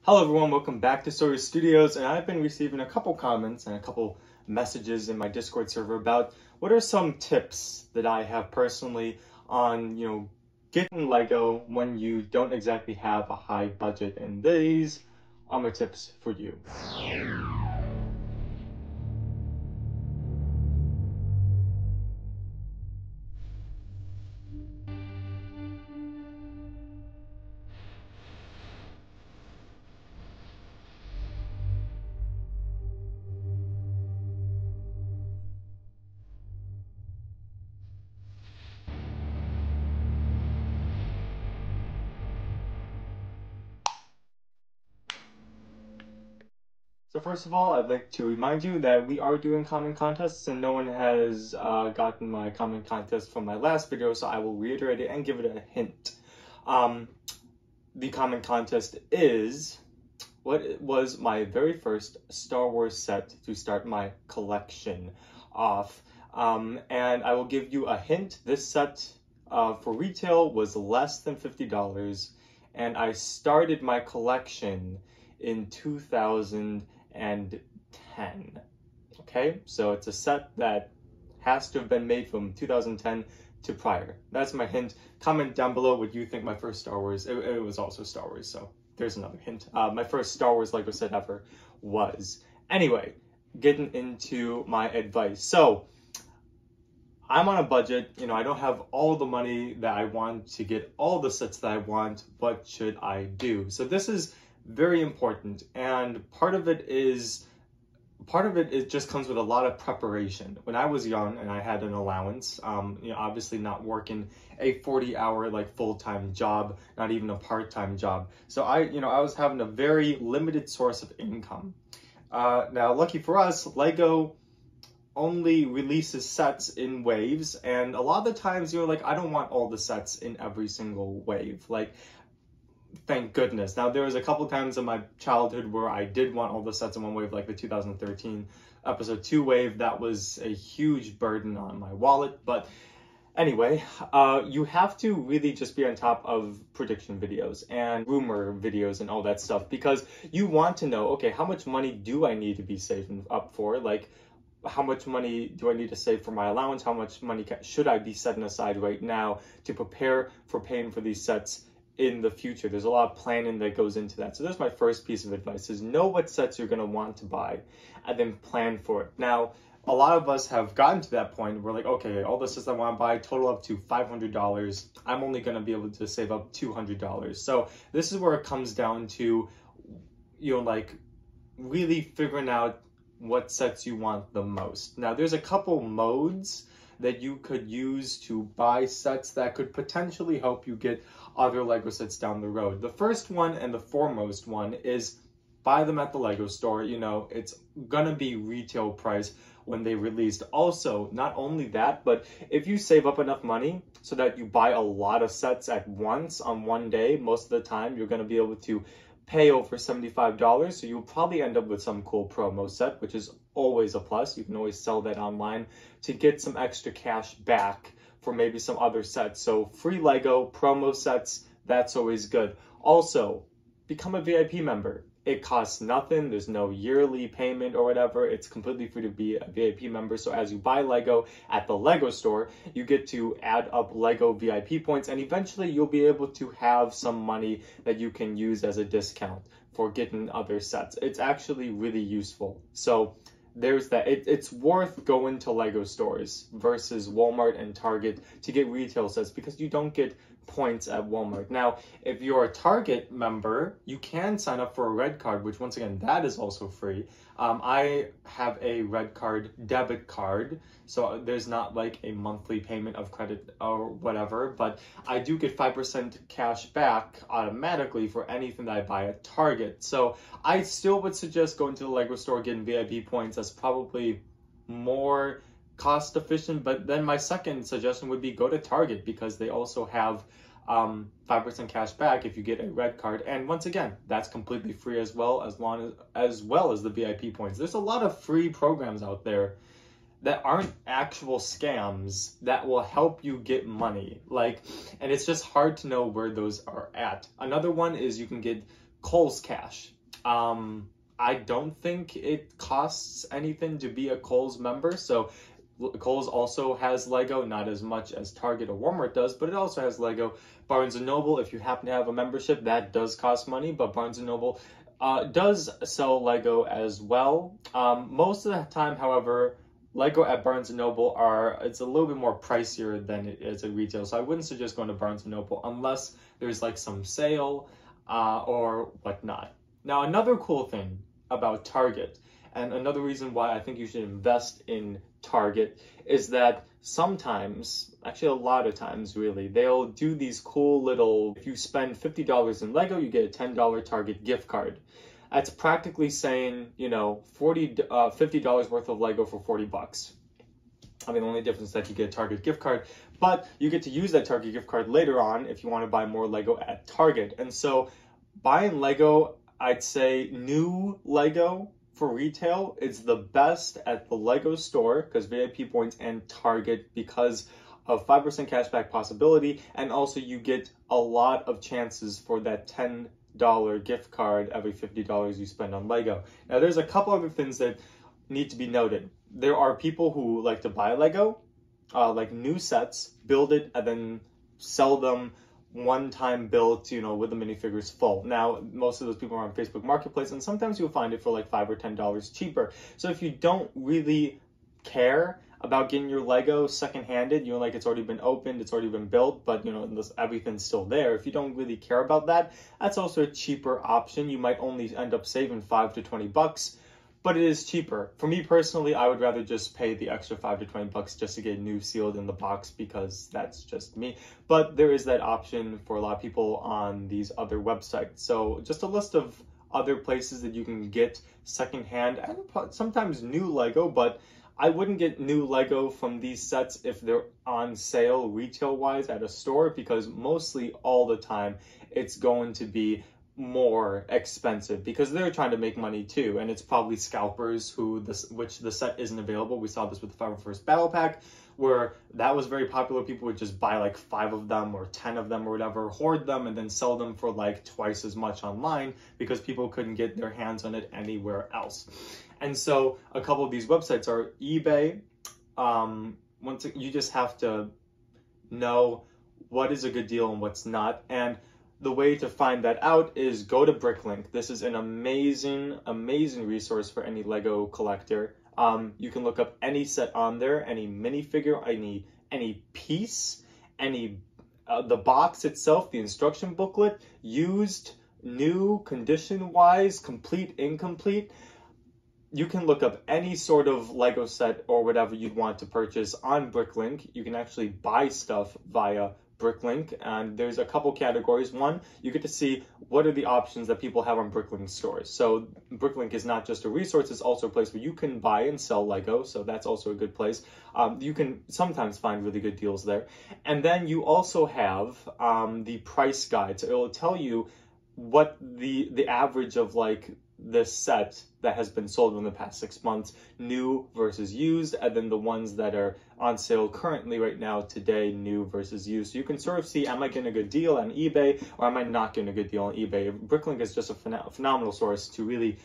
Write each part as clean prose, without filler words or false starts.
Hello everyone, welcome back to Sawyer Studios, and I've been receiving a couple comments and a couple messages in my Discord server about what are some tips that I have personally on, getting Lego when you don't exactly have a high budget, and these are my tips for you. So first of all, I'd like to remind you that we are doing comment contests, and no one has gotten my comment contest from my last video, so I will reiterate it and give it a hint. The comment contest is, what was my very first Star Wars set to start my collection off? And I will give you a hint. This set for retail was less than $50, and I started my collection in 2010. Okay, so it's a set that has to have been made from 2010 to prior. That's my hint. Comment down below what you think my first Star Wars, it was also Star Wars, so there's another hint. My first Star Wars Lego set ever was. Anyway, getting into my advice. So, I'm on a budget, I don't have all the money that I want to get all the sets that I want. What should I do? So this is very important, and part of it just comes with a lot of preparation. When I was young and I had an allowance, obviously not working a 40-hour full-time job, not even a part-time job. So I was having a very limited source of income. Now, lucky for us, Lego only releases sets in waves, and a lot of the times I don't want all the sets in every single wave. Thank goodness. Now, there was a couple times in my childhood where I did want all the sets in one wave, like the 2013 episode 2 wave. That was a huge burden on my wallet. But anyway, you have to really just be on top of prediction videos and rumor videos and all that stuff, because you want to know, okay, how much money do I need to be saving up for? How much money do I need to save for my allowance? How much money should I be setting aside right now to prepare for paying for these sets in the future? There's a lot of planning that goes into that. So that's my first piece of advice, is know what sets you're going to want to buy and then plan for it. Now, a lot of us have gotten to that point where okay, all the sets I want to buy total up to $500. I'm only going to be able to save up $200. So this is where it comes down to, really figuring out what sets you want the most. Now, there's a couple modes that you could use to buy sets that could potentially help you get other Lego sets down the road. The first one and the foremost one is buy them at the Lego store. It's gonna be retail price when they released. Also, not only that, but if you save up enough money so that you buy a lot of sets at once on one day, most of the time you're gonna be able to pay over $75, so you'll probably end up with some cool promo set, which is always a plus. You can always sell that online to get some extra cash back for maybe some other sets. So free Lego promo sets, that's always good. Also, become a VIP member. It costs nothing. There's no yearly payment or whatever. It's completely free to be a VIP member. So as you buy Lego at the Lego store, you get to add up Lego VIP points, and eventually you'll be able to have some money that you can use as a discount for getting other sets. It's actually really useful. So there's that. It's worth going to Lego stores versus Walmart and Target to get retail sets, because you don't get points at Walmart. Now, if you're a Target member, you can sign up for a red card, which once again, that is also free. I have a red card debit card, so there's not a monthly payment of credit or whatever, but I do get 5% cash back automatically for anything that I buy at Target. So I still would suggest going to the Lego store, getting VIP points. That's probably more cost efficient, but then my second suggestion would be go to Target, because they also have 5% cash back if you get a red card, and once again, that's completely free as well as the VIP points. There's a lot of free programs out there that aren't actual scams that will help you get money, and it's just hard to know where those are at. Another one is you can get Kohl's Cash. I don't think it costs anything to be a Kohl's member. So Kohl's also has Lego, not as much as Target or Walmart does, but it also has Lego. Barnes & Noble, if you happen to have a membership, that does cost money, but Barnes & Noble does sell Lego as well. Most of the time, however, Lego at Barnes & Noble it's a little bit more pricier than it is at retail. So I wouldn't suggest going to Barnes & Noble unless there's like some sale or whatnot. Now, another cool thing about Target, and another reason why I think you should invest in Target, is that sometimes, actually a lot of times really, they'll do these cool little, if you spend $50 in Lego, you get a $10 Target gift card. That's practically saying, you know, $50 worth of Lego for 40 bucks. I mean, the only difference is that you get a Target gift card, but you get to use that Target gift card later on if you want to buy more Lego at Target. And so buying Lego, I'd say new Lego for retail, it's the best at the Lego store because VIP points and Target because of 5% cashback possibility, and also you get a lot of chances for that $10 gift card every $50 you spend on Lego. Now, there's a couple other things that need to be noted. There are people who like to buy Lego, like new sets, build it, and then sell them one-time built, you know, with the minifigures full. Now, most of those people are on Facebook Marketplace, and sometimes you'll find it for like $5 or $10 cheaper. So if you don't really care about getting your Lego second-handed, you know, like it's already been opened, it's already been built, but you know, everything's still there. If you don't really care about that, that's also a cheaper option. You might only end up saving $5 to $20, but it is cheaper. For me personally, I would rather just pay the extra $5 to $20 just to get new sealed in the box because that's just me. But there is that option for a lot of people on these other websites. So just a list of other places that you can get secondhand and sometimes new Lego, but I wouldn't get new Lego from these sets if they're on sale retail-wise at a store, because mostly all the time it's going to be more expensive because they're trying to make money too, and it's probably scalpers which the set isn't available. We saw this with the 501st Battle Pack, where that was very popular. People would just buy like 5 of them or 10 of them or whatever, hoard them, and then sell them for like twice as much online because people couldn't get their hands on it anywhere else. And so a couple of these websites are eBay. You just have to know what is a good deal and what's not, and the way to find that out is go to Bricklink. This is an amazing, amazing resource for any Lego collector. You can look up any set on there, any minifigure, any piece, the box itself, the instruction booklet, used, new, condition-wise, complete, incomplete. You can look up any sort of Lego set or whatever you'd want to purchase on Bricklink. You can actually buy stuff via Bricklink, and there's a couple categories. One, you get to see what are the options that people have on Bricklink stores. So Bricklink is not just a resource, it's also a place where you can buy and sell Lego, so that's also a good place. You can sometimes find really good deals there. And then you also have the price guide, so it'll tell you what the average of like this set that has been sold in the past 6 months, new versus used, and then the ones that are on sale currently right now today, new versus used. So you can sort of see, am I getting a good deal on eBay or am I not getting a good deal on eBay? Bricklink is just a phenomenal source to really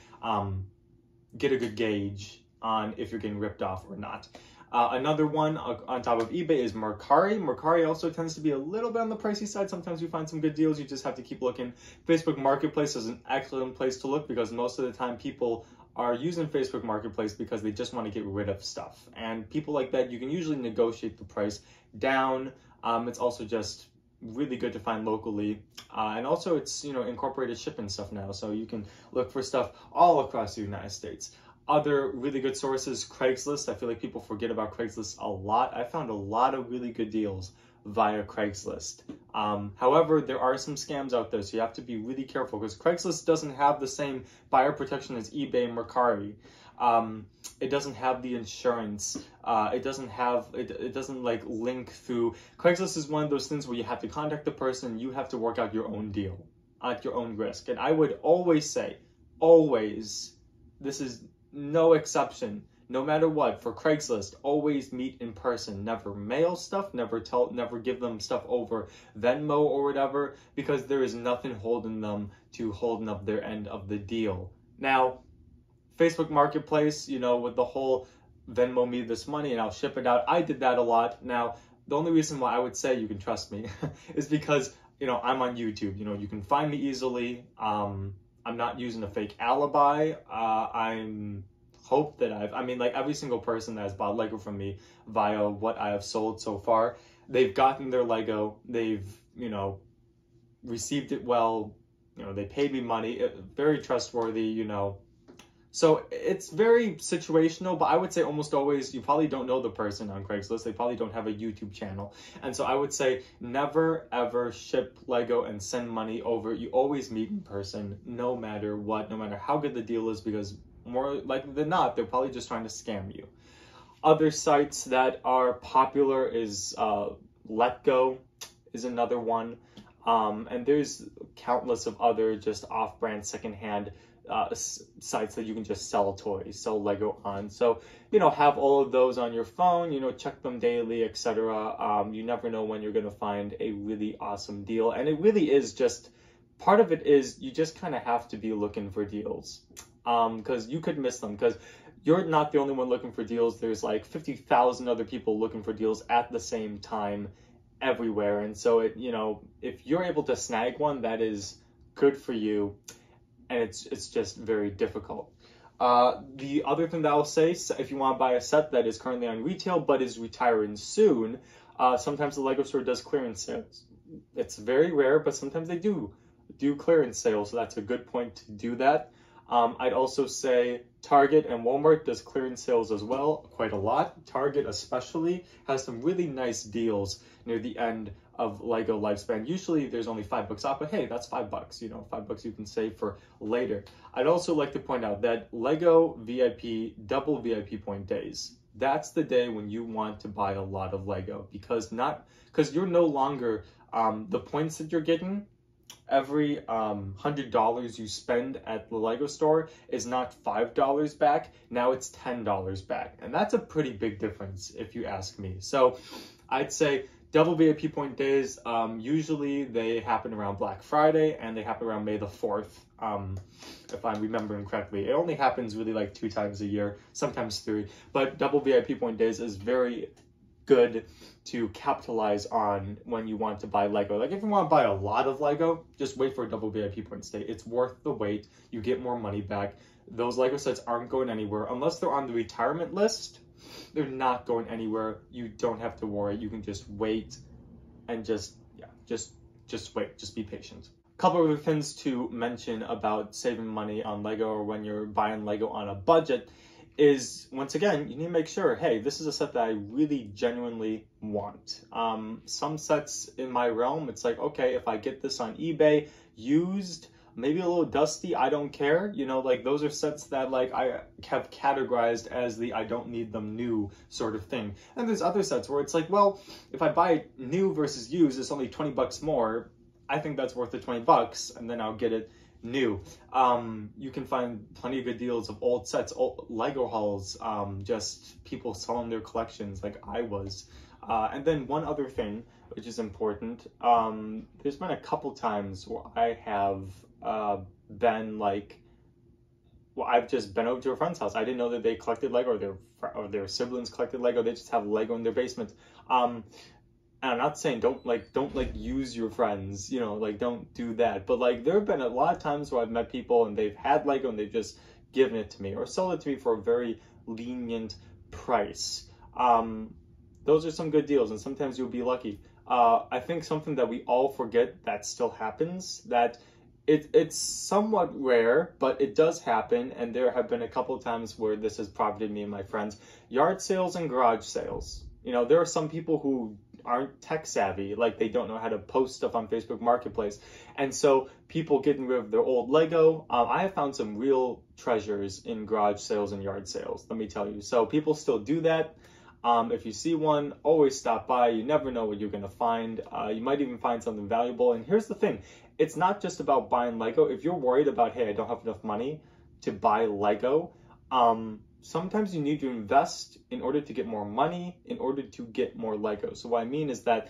get a good gauge on if you're getting ripped off or not. Another one on top of eBay is Mercari. Mercari also tends to be a little bit on the pricey side. Sometimes you find some good deals. You just have to keep looking. Facebook Marketplace is an excellent place to look because most of the time people are using Facebook Marketplace because they just want to get rid of stuff. And people like that, you can usually negotiate the price down. It's also just really good to find locally. And also it's, you know, incorporated shipping stuff now. So you can look for stuff all across the United States. Other really good sources, Craigslist. I feel like people forget about Craigslist a lot. I found a lot of really good deals via Craigslist. However, there are some scams out there, so you have to be really careful because Craigslist doesn't have the same buyer protection as eBay and Mercari. It doesn't have the insurance. It doesn't like link through. Craigslist is one of those things where you have to contact the person, you have to work out your own deal at your own risk. And I would always say, always, this is no exception. no matter what, for Craigslist, always meet in person. Never mail stuff, never give them stuff over Venmo or whatever, because there is nothing holding them to holding up their end of the deal. Now, Facebook Marketplace, you know, with the whole Venmo me this money and I'll ship it out, I did that a lot. Now, the only reason why I would say you can trust me is because, you know, I'm on YouTube. You know, you can find me easily. I'm not using a fake alibi. I'm hope that I mean, like every single person that has bought Lego from me via what I have sold so far, they've gotten their Lego, they've, you know, received it well, you know, they paid me money, very trustworthy, you know. So it's very situational, but I would say almost always you probably don't know the person on Craigslist. They probably don't have a YouTube channel. And so I would say never ever ship Lego and send money over. You always meet in person, no matter what, no matter how good the deal is, because more likely than not, they're probably just trying to scam you. Other sites that are popular is Letgo is another one. And there's countless of other just off-brand secondhand sites that you can just sell toys, sell Lego on. So, you know, have all of those on your phone, you know, check them daily, etc. You never know when you're going to find a really awesome deal. And it really is just, part of it is you just kind of have to be looking for deals, because you could miss them, because you're not the only one looking for deals. There's like 50,000 other people looking for deals at the same time everywhere. And so, it, you know, if you're able to snag one, that is good for you. And it's just very difficult. The other thing that I'll say, if you want to buy a set that is currently on retail but is retiring soon, sometimes the Lego store does clearance sales. It's very rare, but sometimes they do clearance sales, so that's a good point to do that. I'd also say Target and Walmart does clearance sales as well, quite a lot. Target especially has some really nice deals near the end of Lego lifespan. Usually there's only $5 off, but hey, that's $5, you know, $5 you can save for later. I'd also like to point out that Lego VIP, double VIP point days, that's the day when you want to buy a lot of Lego, because you're no longer, the points that you're getting, every $100 you spend at the Lego store is not $5 back, now it's $10 back. And that's a pretty big difference if you ask me. So I'd say double VIP point days, usually they happen around Black Friday and they happen around May the 4th, if I'm remembering correctly. It only happens really like 2 times a year, sometimes 3, but double VIP point days is very good to capitalize on when you want to buy Lego. Like if you want to buy a lot of Lego, just wait for a double VIP point stay. It's worth the wait. You get more money back. Those Lego sets aren't going anywhere unless they're on the retirement list. They're not going anywhere. You don't have to worry. You can just wait and just wait. Just be patient. A couple of other things to mention about saving money on Lego, or when you're buying Lego on a budget, is, once again, you need to make sure, hey, this is a set that I really genuinely want. Some sets in my realm, it's like, okay, if I get this on eBay, used, maybe a little dusty, I don't care. You know, like those are sets that like I have categorized as the I don't need them new sort of thing. And there's other sets where it's like, well, if I buy new versus used, it's only $20 more. I think that's worth the $20, and then I'll get it new. You can find plenty of good deals of old sets, old Lego hauls, just people selling their collections like I was. And then one other thing, which is important, there's been a couple times where I have been like, well, I've just been over to a friend's house. I didn't know that they collected Lego, or their siblings collected Lego. They just have Lego in their basement. And I'm not saying don't use your friends, you know, like don't do that. But like there have been a lot of times where I've met people and they've had Lego and they've just given it to me or sold it to me for a very lenient price. Those are some good deals, and sometimes you'll be lucky. I think something that we all forget that still happens, that it's somewhat rare, but it does happen, and there have been a couple of times where this has profited me and my friends. Yard sales and garage sales. You know, there are some people who aren't tech savvy, like they don't know how to post stuff on Facebook Marketplace, and so people getting rid of their old Lego. I have found some real treasures in garage sales and yard sales, let me tell you. So people still do that. If you see one, always stop by. You never know what you're gonna find. You might even find something valuable. And here's the thing, it's not just about buying Lego. If you're worried about, hey, I don't have enough money to buy Lego, sometimes you need to invest in order to get more money, in order to get more Lego. So what I mean is that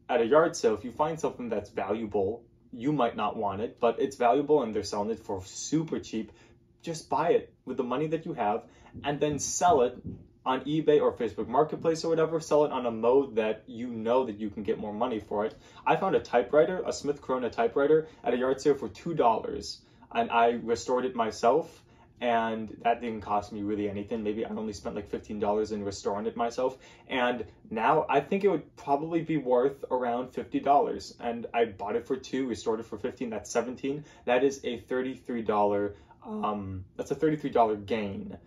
at a yard sale, if you find something that's valuable, you might not want it, but it's valuable and they're selling it for super cheap, just buy it with the money that you have and then sell it on eBay or Facebook Marketplace or whatever. Sell it on a mode that you know that you can get more money for it. I found a typewriter, a Smith Corona typewriter, at a yard sale for $2, and I restored it myself. And that didn't cost me really anything. Maybe I only spent like $15 in restoring it myself. And now I think it would probably be worth around $50. And I bought it for $2, restored it for $15. That's $17. That is a $33. That's a $33 gain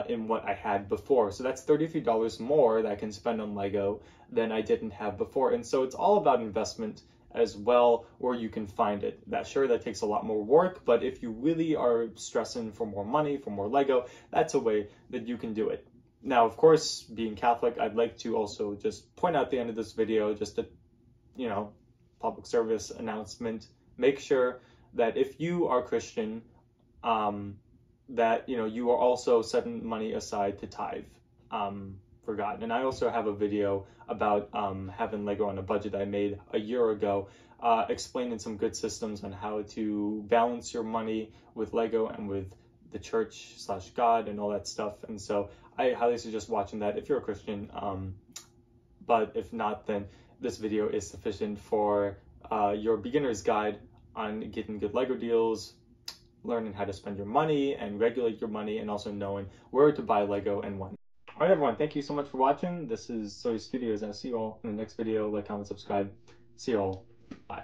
in what I had before. So that's $33 more that I can spend on Lego than I didn't have before. And so it's all about investment as well, where you can find it. That takes a lot more work, but if you really are stressing for more money, for more Lego, that's a way that you can do it. Now, of course, being Catholic, I'd like to also just point out at the end of this video, just a, public service announcement. Make sure that if you are Christian, that, you are also setting money aside to tithe. For God. And I also have a video about having Lego on a budget I made a year ago, explaining some good systems on how to balance your money with Lego and with the church/God and all that stuff. And so I highly suggest watching that if you're a Christian. But if not, then this video is sufficient for your beginner's guide on getting good Lego deals, learning how to spend your money and regulate your money, and also knowing where to buy Lego and when. Alright everyone, thank you so much for watching. This is Soy Studios. I'll see you all in the next video. Like, comment, subscribe. See you all. Bye.